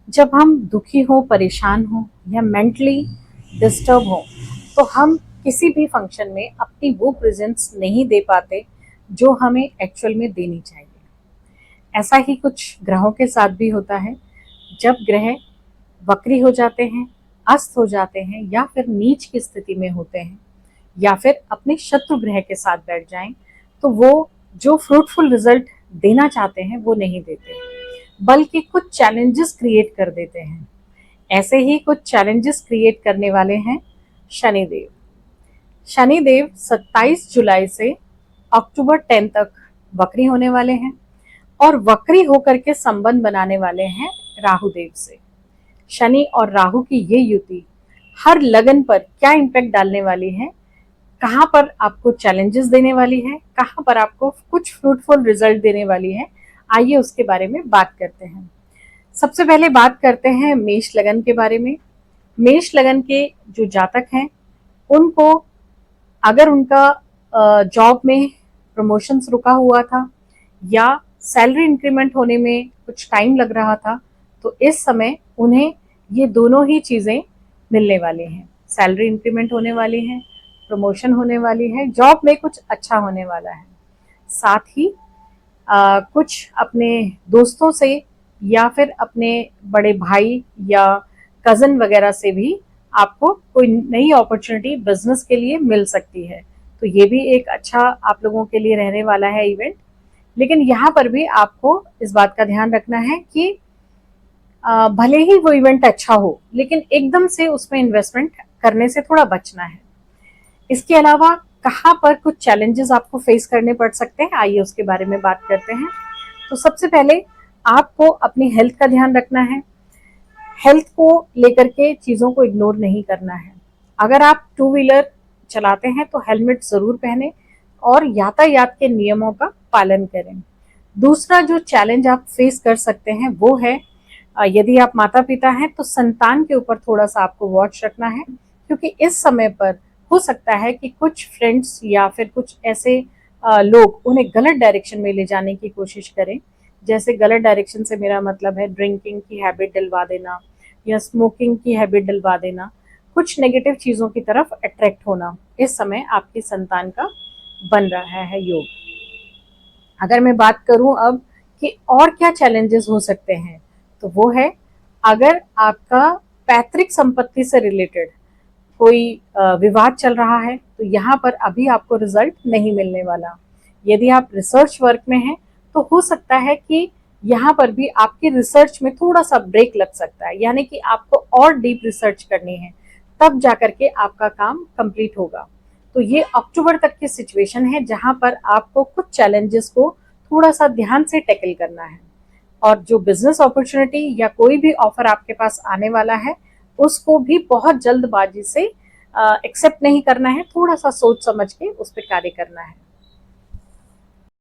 जब हम दुखी हो, परेशान हो या मेंटली डिस्टर्ब हो, तो हम किसी भी फंक्शन में अपनी वो प्रेजेंस नहीं दे पाते जो हमें एक्चुअल में देनी चाहिए। ऐसा ही कुछ ग्रहों के साथ भी होता है। जब ग्रह वक्री हो जाते हैं, अस्त हो जाते हैं या फिर नीच की स्थिति में होते हैं या फिर अपने शत्रु ग्रह के साथ बैठ जाएं, तो वो जो फ्रूटफुल रिजल्ट देना चाहते हैं वो नहीं देते, बल्कि कुछ चैलेंजेस क्रिएट कर देते हैं। ऐसे ही कुछ चैलेंजेस क्रिएट करने वाले हैं शनिदेव। शनिदेव 27 जुलाई से अक्टूबर 10 तक वक्री होने वाले हैं और वक्री होकर के संबंध बनाने वाले हैं राहु देव से। शनि और राहु की ये युति हर लगन पर क्या इम्पैक्ट डालने वाली है, कहाँ पर आपको चैलेंजेस देने वाली है, कहाँ पर आपको कुछ फ्रूटफुल रिजल्ट देने वाली है, आइए उसके बारे में बात करते हैं। सबसे पहले बात करते हैं मेष लगन के बारे में। मेष लगन के जो जातक हैं, उनको अगर उनका जॉब में प्रमोशंस रुका हुआ था या सैलरी इंक्रीमेंट होने में कुछ टाइम लग रहा था, तो इस समय उन्हें ये दोनों ही चीज़ें मिलने वाली हैं। सैलरी इंक्रीमेंट होने वाली है, प्रमोशन होने वाली है, जॉब में कुछ अच्छा होने वाला है। साथ ही कुछ अपने दोस्तों से या फिर अपने बड़े भाई या कज़न वगैरह से भी आपको कोई नई अपॉर्चुनिटी बिजनेस के लिए मिल सकती है। तो ये भी एक अच्छा आप लोगों के लिए रहने वाला है इवेंट। लेकिन यहाँ पर भी आपको इस बात का ध्यान रखना है कि भले ही वो इवेंट अच्छा हो, लेकिन एकदम से उसमें इन्वेस्टमेंट करने से थोड़ा बचना है। इसके अलावा कहाँ पर कुछ चैलेंजेस आपको फेस करने पड़ सकते हैं, आइए उसके बारे में बात करते हैं। तो सबसे पहले आपको अपनी हेल्थ का ध्यान रखना है। हेल्थ को लेकर के चीज़ों को इग्नोर नहीं करना है। अगर आप टू व्हीलर चलाते हैं तो हेलमेट ज़रूर पहने और यातायात के नियमों का पालन करें। दूसरा जो चैलेंज आप फेस कर सकते हैं वो है, यदि आप माता पिता हैं तो संतान के ऊपर थोड़ा सा आपको वॉच रखना है, क्योंकि इस समय पर हो सकता है कि कुछ फ्रेंड्स या फिर कुछ ऐसे लोग उन्हें गलत डायरेक्शन में ले जाने की कोशिश करें। जैसे गलत डायरेक्शन से मेरा मतलब है ड्रिंकिंग की हैबिट डलवा देना या स्मोकिंग की हैबिट डलवा देना, कुछ नेगेटिव चीज़ों की तरफ अट्रैक्ट होना इस समय आपकी संतान का बन रहा है योग। अगर मैं बात करूं अब कि और क्या चैलेंजेस हो सकते हैं, तो वो है अगर आपका पैतृक संपत्ति से रिलेटेड कोई विवाद चल रहा है, तो यहाँ पर अभी आपको रिजल्ट नहीं मिलने वाला। यदि आप रिसर्च वर्क में हैं तो हो सकता है कि यहाँ पर भी आपकी रिसर्च में थोड़ा सा ब्रेक लग सकता है, यानी कि आपको और डीप रिसर्च करनी है, तब जाकर के आपका काम कंप्लीट होगा। तो ये अक्टूबर तक की सिचुएशन है जहाँ पर आपको कुछ चैलेंजेस को थोड़ा सा ध्यान से टैकल करना है। और जो बिजनेस अपॉर्चुनिटी या कोई भी ऑफर आपके पास आने वाला है, उसको भी बहुत जल्दबाजी से एक्सेप्ट नहीं करना है, थोड़ा सा सोच समझ के उस पर कार्य करना है।